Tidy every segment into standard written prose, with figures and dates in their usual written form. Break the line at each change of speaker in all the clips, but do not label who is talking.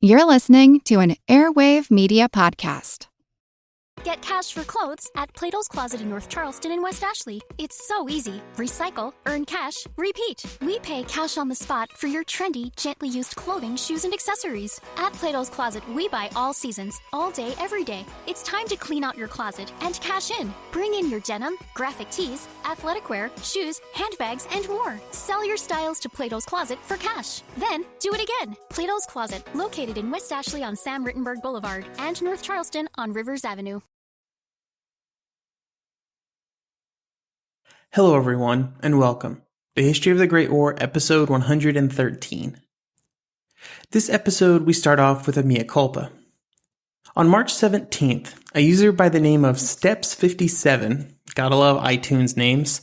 You're listening to an Airwave Media Podcast.
Get cash for clothes at Plato's Closet in North Charleston and West Ashley. It's so easy. Recycle, earn cash, repeat. We pay cash on the spot for your trendy, gently used clothing, shoes, and accessories. At Plato's Closet, we buy all seasons, all day, every day. It's time to clean out your closet and cash in. Bring in your denim, graphic tees, athletic wear, shoes, handbags, and more. Sell your styles to Plato's Closet for cash. Then, do it again. Plato's Closet, located in West Ashley on Sam Rittenberg Boulevard and North Charleston on Rivers Avenue.
Hello everyone, and welcome. The History of the Great War, episode 113. This episode, we start off with a mea culpa. On March 17th, a user by the name of Steps57, gotta love iTunes names,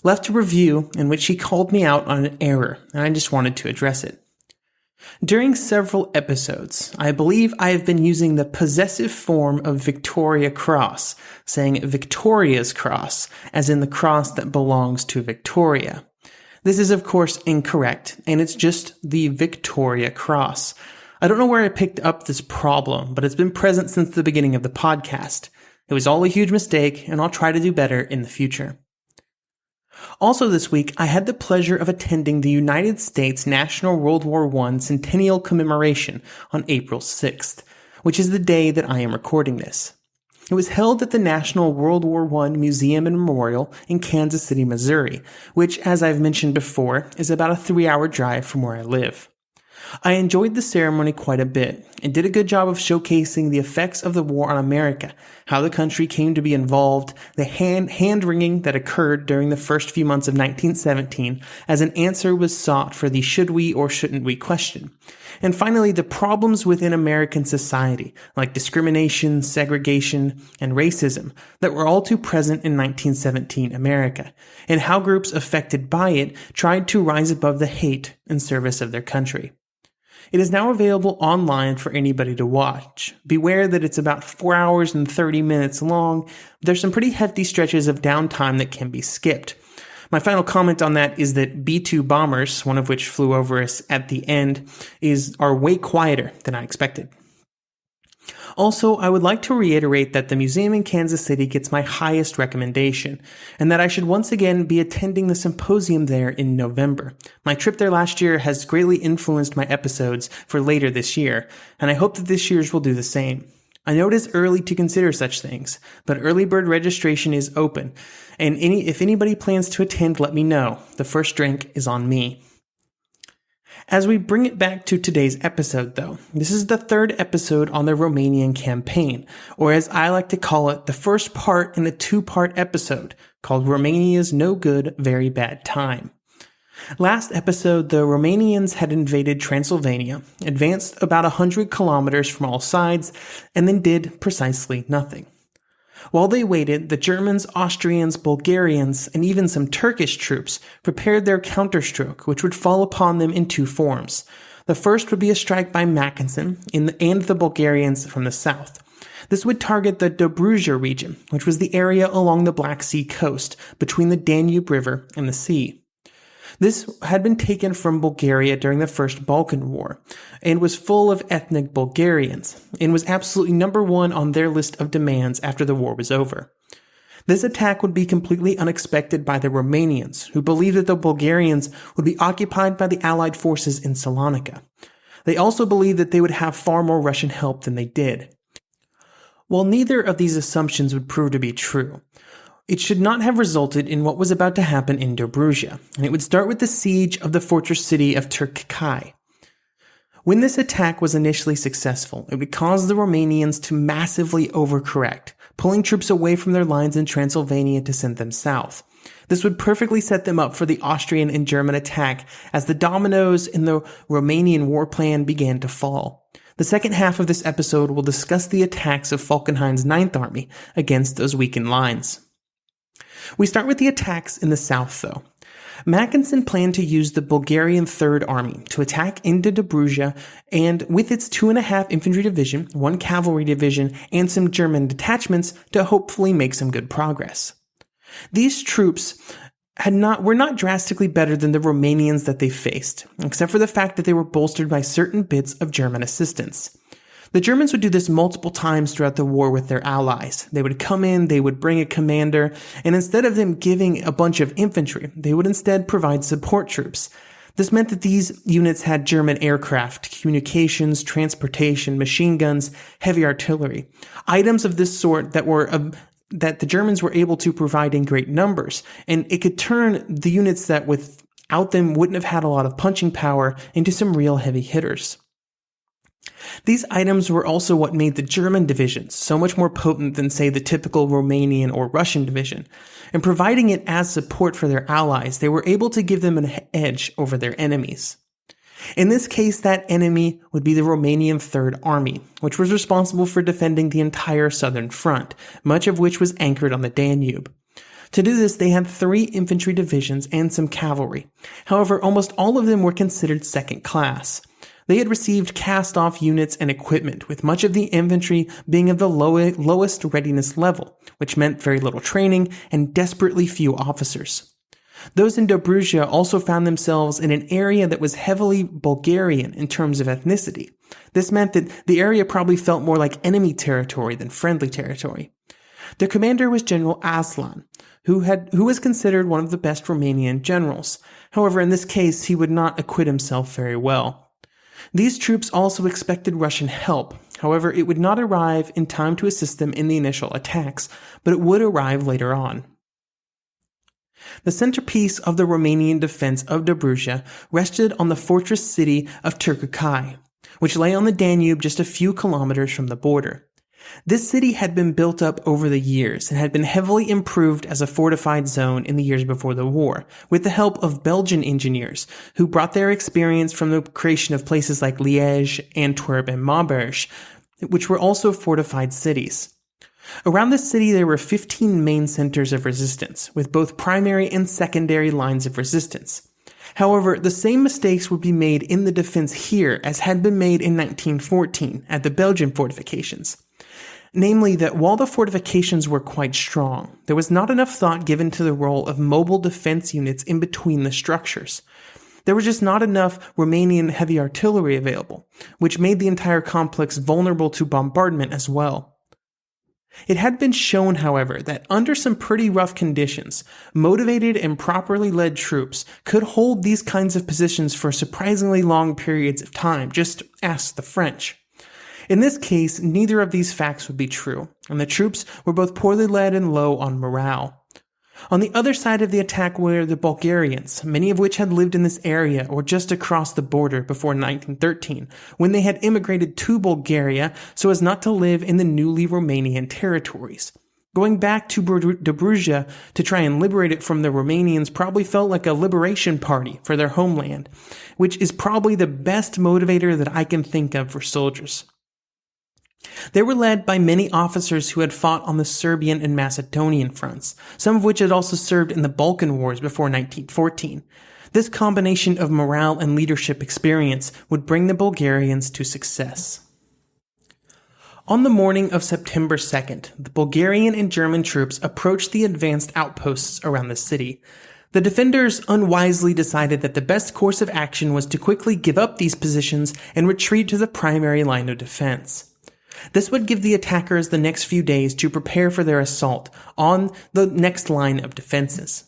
left a review in which he called me out on an error, and I just wanted to address it. During several episodes, I believe I have been using the possessive form of Victoria Cross, saying Victoria's Cross, as in the cross that belongs to Victoria. This is of course incorrect, and it's just the Victoria Cross. I don't know where I picked up this problem, but it's been present since the beginning of the podcast. It was all a huge mistake, and I'll try to do better in the future. Also this week, I had the pleasure of attending the United States National World War I Centennial Commemoration on April 6th, which is the day that I am recording this. It was held at the National World War I Museum and Memorial in Kansas City, Missouri, which, as I've mentioned before, is about a 3-hour drive from where I live. I enjoyed the ceremony quite a bit and did a good job of showcasing the effects of the war on America, how the country came to be involved, the hand-wringing that occurred during the first few months of 1917 as an answer was sought for the should we or shouldn't we question. And finally, the problems within American society, like discrimination, segregation, and racism, that were all too present in 1917 America, and how groups affected by it tried to rise above the hate in service of their country. It is now available online for anybody to watch. Beware that it's about 4 hours and 30 minutes long. There's some pretty hefty stretches of downtime that can be skipped. My final comment on that is that B-2 bombers, one of which flew over us at the end, are way quieter than I expected. Also, I would like to reiterate that the museum in Kansas City gets my highest recommendation, and that I should once again be attending the symposium there in November. My trip there last year has greatly influenced my episodes for later this year, and I hope that this year's will do the same. I know it is early to consider such things, but early bird registration is open, and if anybody plans to attend, let me know. The first drink is on me. As we bring it back to today's episode, though, this is the third episode on the Romanian campaign, or as I like to call it, the first part in a 2-part episode called Romania's No Good, Very Bad Time. Last episode, the Romanians had invaded Transylvania, advanced about 100 kilometers from all sides, and then did precisely nothing. While they waited, the Germans, Austrians, Bulgarians, and even some Turkish troops prepared their counterstroke, which would fall upon them in 2 forms. The first would be a strike by Mackensen and the Bulgarians from the south. This would target the Dobruja region, which was the area along the Black Sea coast between the Danube River and the sea. This had been taken from Bulgaria during the First Balkan War, and was full of ethnic Bulgarians, and was absolutely number 1 on their list of demands after the war was over. This attack would be completely unexpected by the Romanians, who believed that the Bulgarians would be occupied by the Allied forces in Salonika. They also believed that they would have far more Russian help than they did. While neither of these assumptions would prove to be true, it should not have resulted in what was about to happen in Dobruja, and it would start with the siege of the fortress city of Turkey. When this attack was initially successful, it would cause the Romanians to massively overcorrect, pulling troops away from their lines in Transylvania to send them south. This would perfectly set them up for the Austrian and German attack as the dominoes in the Romanian war plan began to fall. The second half of this episode will discuss the attacks of Falkenhayn's Ninth Army against those weakened lines. We start with the attacks in the south, though. Mackensen planned to use the Bulgarian Third Army to attack into Dobruja, and with its 2.5 infantry division, 1 cavalry division, and some German detachments to hopefully make some good progress. These troops were not drastically better than the Romanians that they faced, except for the fact that they were bolstered by certain bits of German assistance. The Germans would do this multiple times throughout the war with their allies. They would come in, they would bring a commander, and instead of them giving a bunch of infantry, they would instead provide support troops. This meant that these units had German aircraft, communications, transportation, machine guns, heavy artillery, items of this sort that the Germans were able to provide in great numbers, and it could turn the units that without them wouldn't have had a lot of punching power into some real heavy hitters. These items were also what made the German divisions so much more potent than, say, the typical Romanian or Russian division. And providing it as support for their allies, they were able to give them an edge over their enemies. In this case, that enemy would be the Romanian Third Army, which was responsible for defending the entire southern front, much of which was anchored on the Danube. To do this, they had 3 infantry divisions and some cavalry. However, almost all of them were considered second class. They had received cast-off units and equipment, with much of the infantry being of the lowest readiness level, which meant very little training and desperately few officers. Those in Dobruja also found themselves in an area that was heavily Bulgarian in terms of ethnicity. This meant that the area probably felt more like enemy territory than friendly territory. Their commander was General Aslan, who was considered one of the best Romanian generals. However, in this case, he would not acquit himself very well. These troops also expected Russian help. However, it would not arrive in time to assist them in the initial attacks, but it would arrive later on. The centerpiece of the Romanian defense of Dobruja rested on the fortress city of Târgu, which lay on the Danube just a few kilometers from the border. This city had been built up over the years and had been heavily improved as a fortified zone in the years before the war, with the help of Belgian engineers who brought their experience from the creation of places like Liège, Antwerp, and Maubeuge, which were also fortified cities. Around the city there were 15 main centers of resistance, with both primary and secondary lines of resistance. However, the same mistakes would be made in the defense here as had been made in 1914 at the Belgian fortifications. Namely, that while the fortifications were quite strong, there was not enough thought given to the role of mobile defense units in between the structures. There was just not enough Romanian heavy artillery available, which made the entire complex vulnerable to bombardment as well. It had been shown, however, that under some pretty rough conditions, motivated and properly led troops could hold these kinds of positions for surprisingly long periods of time. Just ask the French. In this case, neither of these facts would be true, and the troops were both poorly led and low on morale. On the other side of the attack were the Bulgarians, many of which had lived in this area or just across the border before 1913, when they had immigrated to Bulgaria so as not to live in the newly Romanian territories. Going back to Dobruja to try and liberate it from the Romanians probably felt like a liberation party for their homeland, which is probably the best motivator that I can think of for soldiers. They were led by many officers who had fought on the Serbian and Macedonian fronts, some of which had also served in the Balkan Wars before 1914. This combination of morale and leadership experience would bring the Bulgarians to success. On the morning of September 2nd, the Bulgarian and German troops approached the advanced outposts around the city. The defenders unwisely decided that the best course of action was to quickly give up these positions and retreat to the primary line of defense. This would give the attackers the next few days to prepare for their assault on the next line of defenses.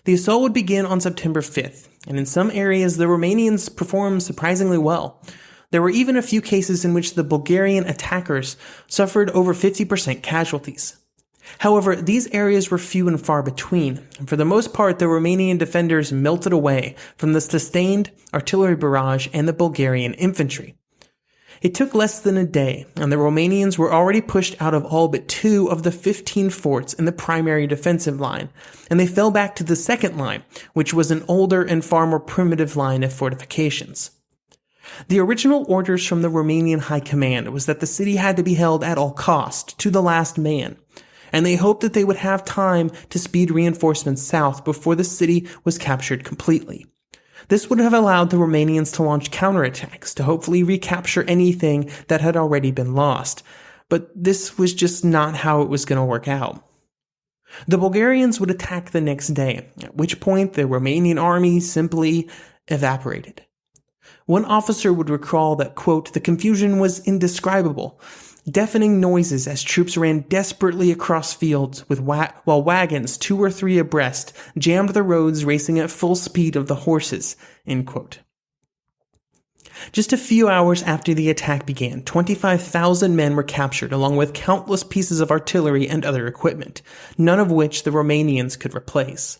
The assault would begin on September 5th, and in some areas the Romanians performed surprisingly well. There were even a few cases in which the Bulgarian attackers suffered over 50% casualties. However, these areas were few and far between, and for the most part the Romanian defenders melted away from the sustained artillery barrage and the Bulgarian infantry. It took less than a day, and the Romanians were already pushed out of all but 2 of the 15 forts in the primary defensive line, and they fell back to the second line, which was an older and far more primitive line of fortifications. The original orders from the Romanian High Command was that the city had to be held at all cost, to the last man, and they hoped that they would have time to speed reinforcements south before the city was captured completely. This would have allowed the Romanians to launch counterattacks to hopefully recapture anything that had already been lost. But this was just not how it was going to work out. The Bulgarians would attack the next day, at which point the Romanian army simply evaporated. One officer would recall that, quote, "the confusion was indescribable. Deafening noises as troops ran desperately across fields while wagons, 2 or 3 abreast, jammed the roads racing at full speed of the horses," end quote. Just a few hours after the attack began, 25,000 men were captured along with countless pieces of artillery and other equipment, none of which the Romanians could replace.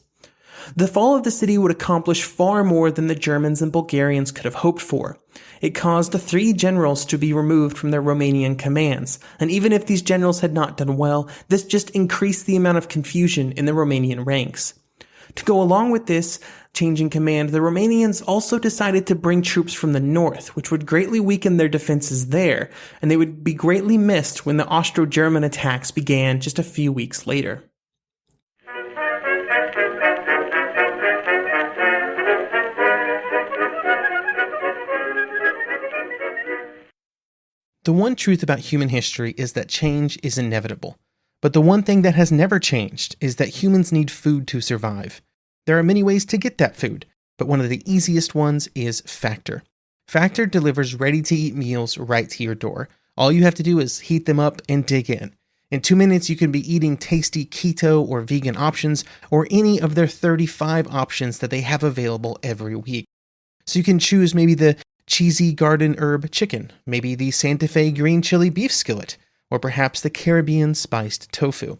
The fall of the city would accomplish far more than the Germans and Bulgarians could have hoped for. It caused the 3 generals to be removed from their Romanian commands, and even if these generals had not done well, this just increased the amount of confusion in the Romanian ranks. To go along with this change in command, the Romanians also decided to bring troops from the north, which would greatly weaken their defenses there, and they would be greatly missed when the Austro-German attacks began just a few weeks later. The one truth about human history is that change is inevitable. But the one thing that has never changed is that humans need food to survive. There are many ways to get that food, but one of the easiest ones is Factor. Factor delivers ready-to-eat meals right to your door. All you have to do is heat them up and dig in. In 2 minutes, you can be eating tasty keto or vegan options, or any of their 35 options that they have available every week. So you can choose maybe the cheesy garden herb chicken, maybe the Santa Fe green chili beef skillet, or perhaps the Caribbean spiced tofu.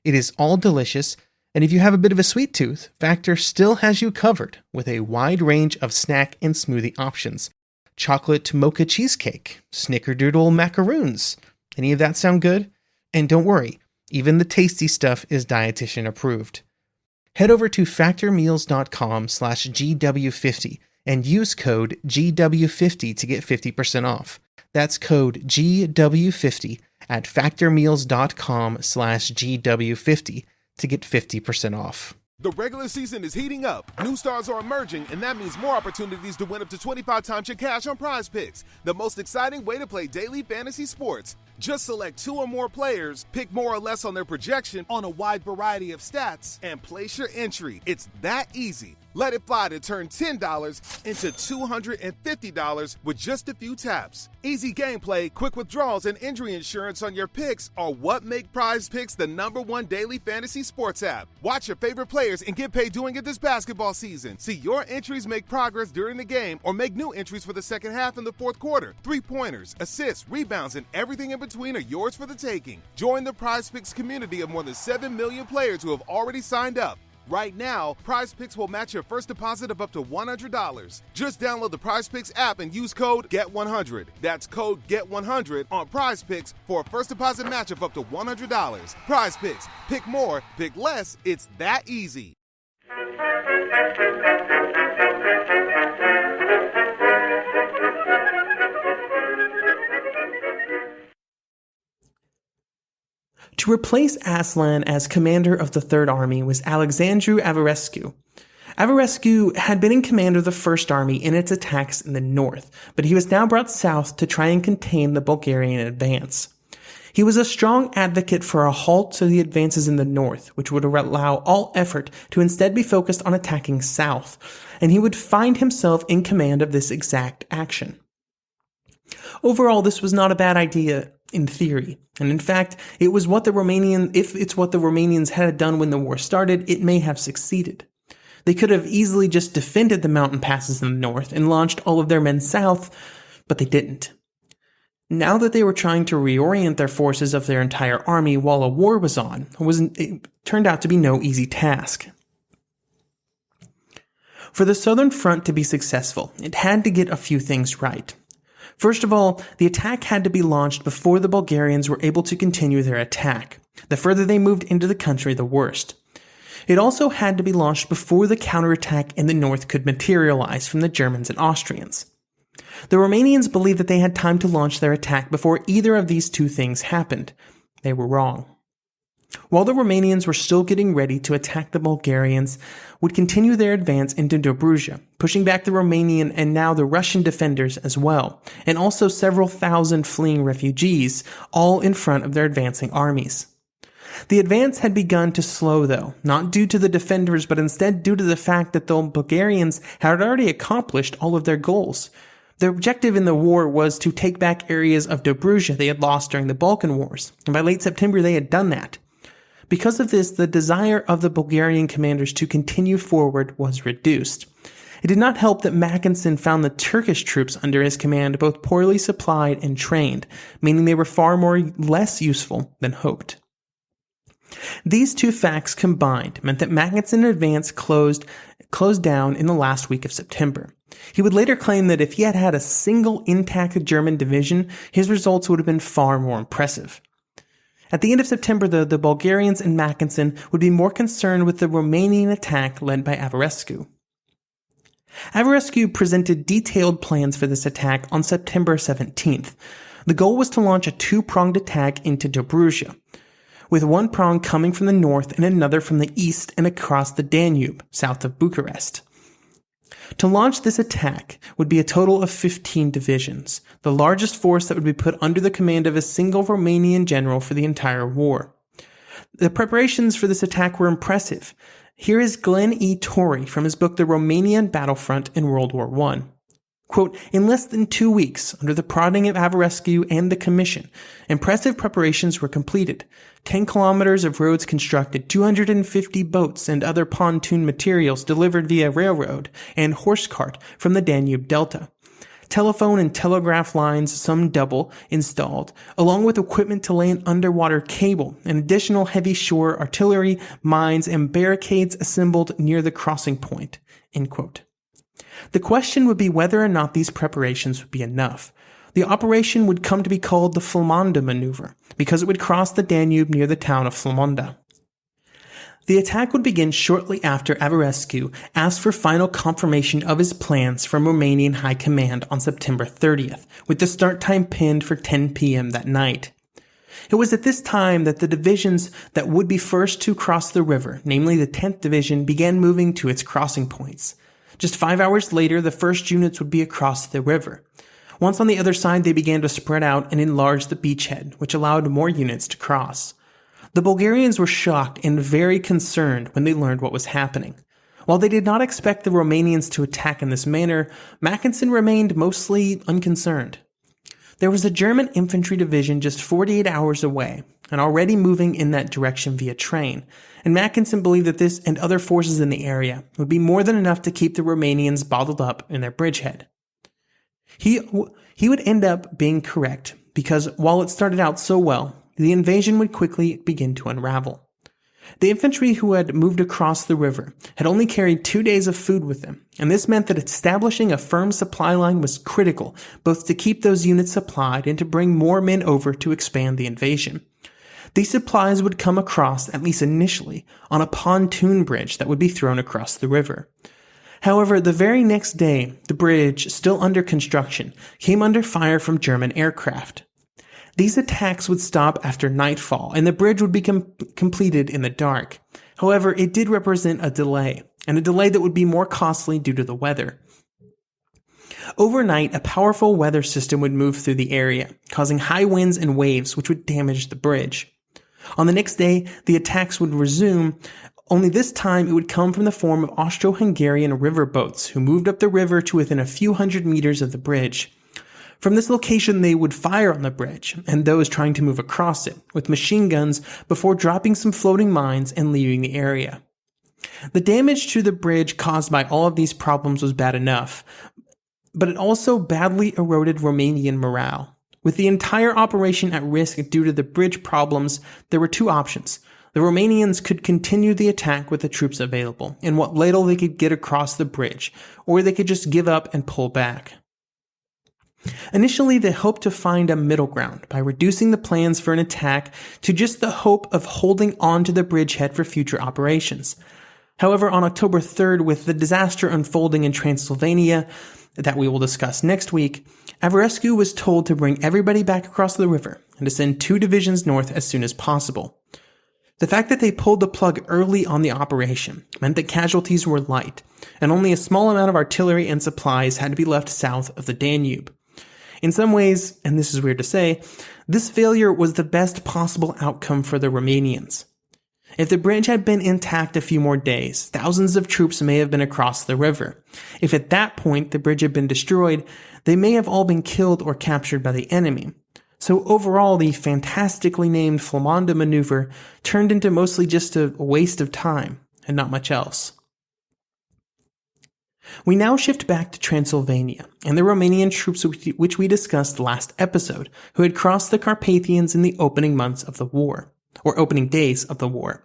It is all delicious, and if you have a bit of a sweet tooth, Factor still has you covered with a wide range of snack and smoothie options. Chocolate mocha cheesecake, snickerdoodle macaroons. Any of that sound good? And don't worry, even the tasty stuff is dietitian approved. Head over to factormeals.com/GW50 and use code GW50 to get 50% off. That's code GW50 at factormeals.com/GW50 to get 50% off.
The regular season is heating up. New stars are emerging, and that means more opportunities to win up to 25 times your cash on Prize Picks, the most exciting way to play daily fantasy sports. Just select 2 or more players, pick more or less on their projection on a wide variety of stats, and place your entry. It's that easy. Let it fly to turn $10 into $250 with just a few taps. Easy gameplay, quick withdrawals, and injury insurance on your picks are what make Prize Picks the #1 daily fantasy sports app. Watch your favorite players and get paid doing it this basketball season. See your entries make progress during the game or make new entries for the second half and the fourth quarter. 3-pointers, assists, rebounds, and everything in between are yours for the taking. Join the Prize Picks community of more than 7 million players who have already signed up. Right now, Prize Picks will match your first deposit of up to $100. Just download the Prize Picks app and use code GET100. That's code GET100 on Prize Picks for a first deposit match of up to $100. Prize Picks. Pick more, pick less. It's that easy.
To replace Aslan as commander of the Third Army was Alexandru Averescu. Averescu had been in command of the First Army in its attacks in the north, but he was now brought south to try and contain the Bulgarian advance. He was a strong advocate for a halt to the advances in the north, which would allow all effort to instead be focused on attacking south, and he would find himself in command of this exact action. Overall, this was not a bad idea in theory, and in fact, if it's what the Romanians had done when the war started, it may have succeeded. They could have easily just defended the mountain passes in the north and launched all of their men south, but they didn't. Now that they were trying to reorient their forces of their entire army while a war was on, it turned out to be no easy task. For the Southern Front to be successful, it had to get a few things right. First of all, the attack had to be launched before the Bulgarians were able to continue their attack. The further they moved into the country, the worse. It also had to be launched before the counterattack in the north could materialize from the Germans and Austrians. The Romanians believed that they had time to launch their attack before either of these two things happened. They were wrong. While the Romanians were still getting ready to attack, the Bulgarians would continue their advance into Dobruja, pushing back the Romanian and now the Russian defenders as well, and also several thousand fleeing refugees, all in front of their advancing armies. The advance had begun to slow, though, not due to the defenders, but instead due to the fact that the Bulgarians had already accomplished all of their goals. Their objective in the war was to take back areas of Dobruja they had lost during the Balkan Wars, and by late September they had done that. Because of this, the desire of the Bulgarian commanders to continue forward was reduced. It did not help that Mackensen found the Turkish troops under his command both poorly supplied and trained, meaning they were far less useful than hoped. These two facts combined meant that Mackensen's advance closed down in the last week of September. He would later claim that if he had had a single intact German division, his results would have been far more impressive. At the end of September, though, the Bulgarians and Mackensen would be more concerned with the Romanian attack led by Averescu. Averescu presented detailed plans for this attack on September 17th. The goal was to launch a two-pronged attack into Dobruja, with one prong coming from the north and another from the east and across the Danube, south of Bucharest. To launch this attack would be a total of 15 divisions, the largest force that would be put under the command of a single Romanian general for the entire war. The preparations for this attack were impressive. Here is Glenn E. Torrey from his book The Romanian Battlefront in World War I. Quote, in less than 2 weeks, under the prodding of Averescu and the Commission, impressive preparations were completed. 10 kilometers of roads constructed, 250 boats and other pontoon materials delivered via railroad and horse cart from the Danube Delta. Telephone and telegraph lines, some double, installed, along with equipment to lay an underwater cable, and additional heavy shore artillery, mines, and barricades assembled near the crossing point. End quote. The question would be whether or not these preparations would be enough. The operation would come to be called the Flamonda maneuver, because it would cross the Danube near the town of Flamonda. The attack would begin shortly after Averescu asked for final confirmation of his plans from Romanian High Command on September 30th, with the start time pinned for 10 p.m. that night. It was at this time that the divisions that would be first to cross the river, namely the 10th Division, began moving to its crossing points. Just 5 hours later, the first units would be across the river. Once on the other side, they began to spread out and enlarge the beachhead, which allowed more units to cross. The Bulgarians were shocked and very concerned when they learned what was happening. While they did not expect the Romanians to attack in this manner, Mackensen remained mostly unconcerned. There was a German infantry division just 48 hours away, and already moving in that direction via train, and Mackensen believed that this and other forces in the area would be more than enough to keep the Romanians bottled up in their bridgehead. He would end up being correct, because while it started out so well, the invasion would quickly begin to unravel. The infantry who had moved across the river had only carried 2 days of food with them, and this meant that establishing a firm supply line was critical, both to keep those units supplied and to bring more men over to expand the invasion. These supplies would come across, at least initially, on a pontoon bridge that would be thrown across the river. However, the very next day, the bridge, still under construction, came under fire from German aircraft. These attacks would stop after nightfall, and the bridge would be completed in the dark. However, it did represent a delay, and a delay that would be more costly due to the weather. Overnight, a powerful weather system would move through the area, causing high winds and waves which would damage the bridge. On the next day, the attacks would resume, only this time it would come from the form of Austro-Hungarian river boats who moved up the river to within a few hundred meters of the bridge. From this location, they would fire on the bridge and those trying to move across it with machine guns before dropping some floating mines and leaving the area. The damage to the bridge caused by all of these problems was bad enough, but it also badly eroded Romanian morale. With the entire operation at risk due to the bridge problems, there were two options. The Romanians could continue the attack with the troops available and what little they could get across the bridge, or they could just give up and pull back. Initially, they hoped to find a middle ground by reducing the plans for an attack to just the hope of holding on to the bridgehead for future operations. However, on October 3rd, with the disaster unfolding in Transylvania that we will discuss next week, Averescu was told to bring everybody back across the river and to send 2 divisions north as soon as possible. The fact that they pulled the plug early on the operation meant that casualties were light, and only a small amount of artillery and supplies had to be left south of the Danube. In some ways, and this is weird to say, this failure was the best possible outcome for the Romanians. If the bridge had been intact a few more days, thousands of troops may have been across the river. If at that point the bridge had been destroyed, they may have all been killed or captured by the enemy. So overall, the fantastically named Flamanda maneuver turned into mostly just a waste of time, and not much else. We now shift back to Transylvania and the Romanian troops which we discussed last episode, who had crossed the Carpathians in the opening months of the war, or opening days of the war.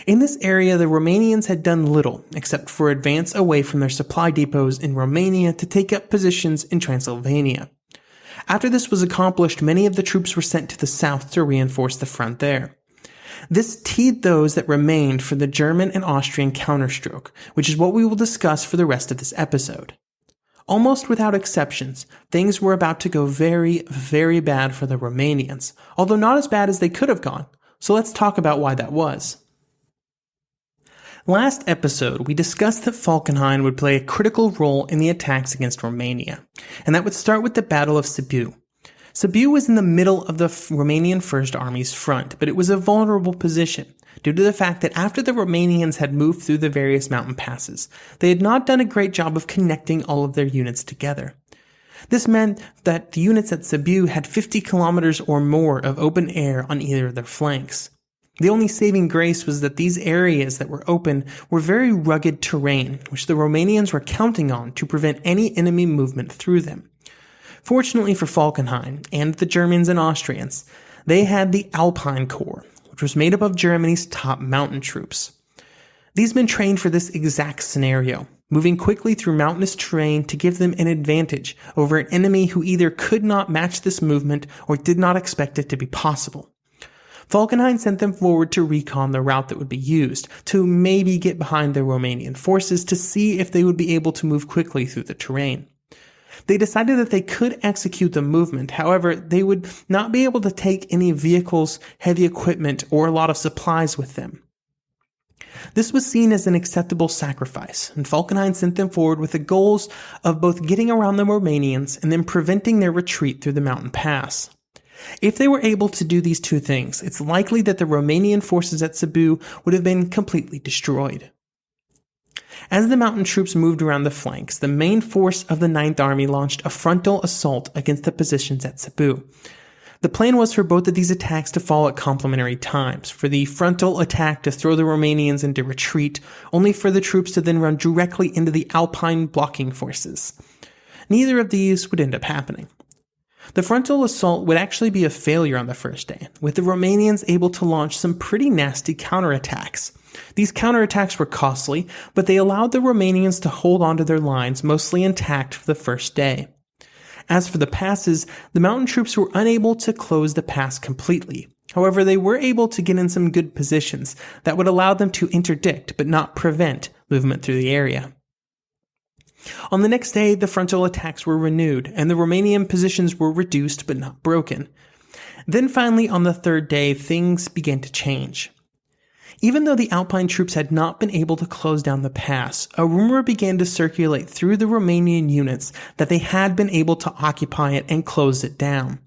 In this area, the Romanians had done little except for advance away from their supply depots in Romania to take up positions in Transylvania. After this was accomplished, many of the troops were sent to the south to reinforce the front there. This teed those that remained for the German and Austrian counterstroke, which is what we will discuss for the rest of this episode. Almost without exceptions, things were about to go very, very bad for the Romanians, although not as bad as they could have gone, so let's talk about why that was. Last episode, we discussed that Falkenhayn would play a critical role in the attacks against Romania, and that would start with the Battle of Sibiu. Sibiu was in the middle of the Romanian First Army's front, but it was a vulnerable position due to the fact that after the Romanians had moved through the various mountain passes, they had not done a great job of connecting all of their units together. This meant that the units at Sibiu had 50 kilometers or more of open air on either of their flanks. The only saving grace was that these areas that were open were very rugged terrain, which the Romanians were counting on to prevent any enemy movement through them. Fortunately for Falkenhayn and the Germans and Austrians, they had the Alpine Corps, which was made up of Germany's top mountain troops. These men trained for this exact scenario, moving quickly through mountainous terrain to give them an advantage over an enemy who either could not match this movement or did not expect it to be possible. Falkenhayn sent them forward to recon the route that would be used, to maybe get behind the Romanian forces to see if they would be able to move quickly through the terrain. They decided that they could execute the movement, however, they would not be able to take any vehicles, heavy equipment, or a lot of supplies with them. This was seen as an acceptable sacrifice, and Falkenhayn sent them forward with the goals of both getting around the Romanians and then preventing their retreat through the mountain pass. If they were able to do these two things, it's likely that the Romanian forces at Sibiu would have been completely destroyed. As the mountain troops moved around the flanks, the main force of the Ninth Army launched a frontal assault against the positions at Sibiu. The plan was for both of these attacks to fall at complementary times, for the frontal attack to throw the Romanians into retreat, only for the troops to then run directly into the Alpine blocking forces. Neither of these would end up happening. The frontal assault would actually be a failure on the first day, with the Romanians able to launch some pretty nasty counterattacks. These counterattacks were costly, but they allowed the Romanians to hold onto their lines mostly intact for the first day. As for the passes, the mountain troops were unable to close the pass completely. However, they were able to get in some good positions that would allow them to interdict but not prevent movement through the area. On the next day, the frontal attacks were renewed, and the Romanian positions were reduced but not broken. Then finally, on the third day, things began to change. Even though the Alpine troops had not been able to close down the pass, a rumor began to circulate through the Romanian units that they had been able to occupy it and close it down.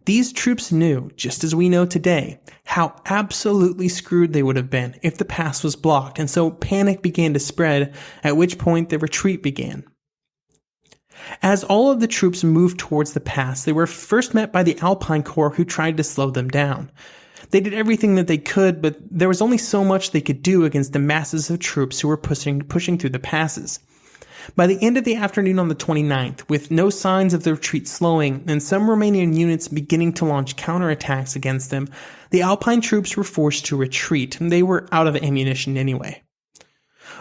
These troops knew, just as we know today, how absolutely screwed they would have been if the pass was blocked, and so panic began to spread, at which point the retreat began. As all of the troops moved towards the pass, they were first met by the Alpine Corps, who tried to slow them down. They did everything that they could, but there was only so much they could do against the masses of troops who were pushing through the passes. By the end of the afternoon on the 29th, with no signs of the retreat slowing and some Romanian units beginning to launch counterattacks against them, the Alpine troops were forced to retreat, and they were out of ammunition anyway.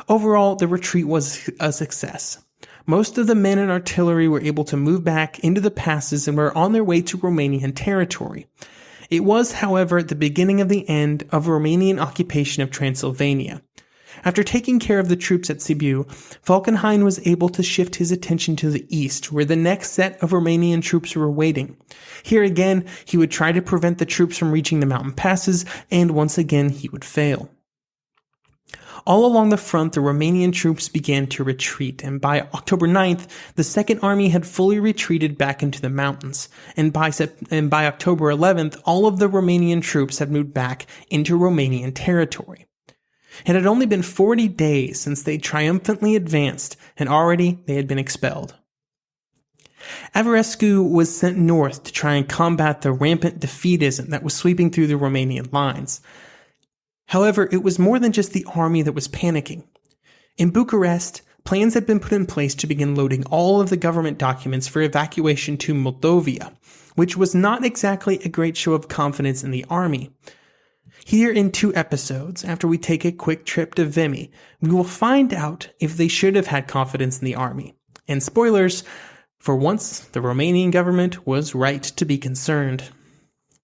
Overall, the retreat was a success. Most of the men and artillery were able to move back into the passes and were on their way to Romanian territory. It was, however, the beginning of the end of Romanian occupation of Transylvania. After taking care of the troops at Sibiu, Falkenhayn was able to shift his attention to the east, where the next set of Romanian troops were waiting. Here again, he would try to prevent the troops from reaching the mountain passes, and once again he would fail. All along the front, the Romanian troops began to retreat, and by October 9th, the Second Army had fully retreated back into the mountains. And by October 11th, all of the Romanian troops had moved back into Romanian territory. It had only been 40 days since they triumphantly advanced, and already they had been expelled. Averescu was sent north to try and combat the rampant defeatism that was sweeping through the Romanian lines. However, it was more than just the army that was panicking. In Bucharest, plans had been put in place to begin loading all of the government documents for evacuation to Moldova, which was not exactly a great show of confidence in the army. Here in 2 episodes, after we take a quick trip to Vimy, we will find out if they should have had confidence in the army. And spoilers, for once, the Romanian government was right to be concerned.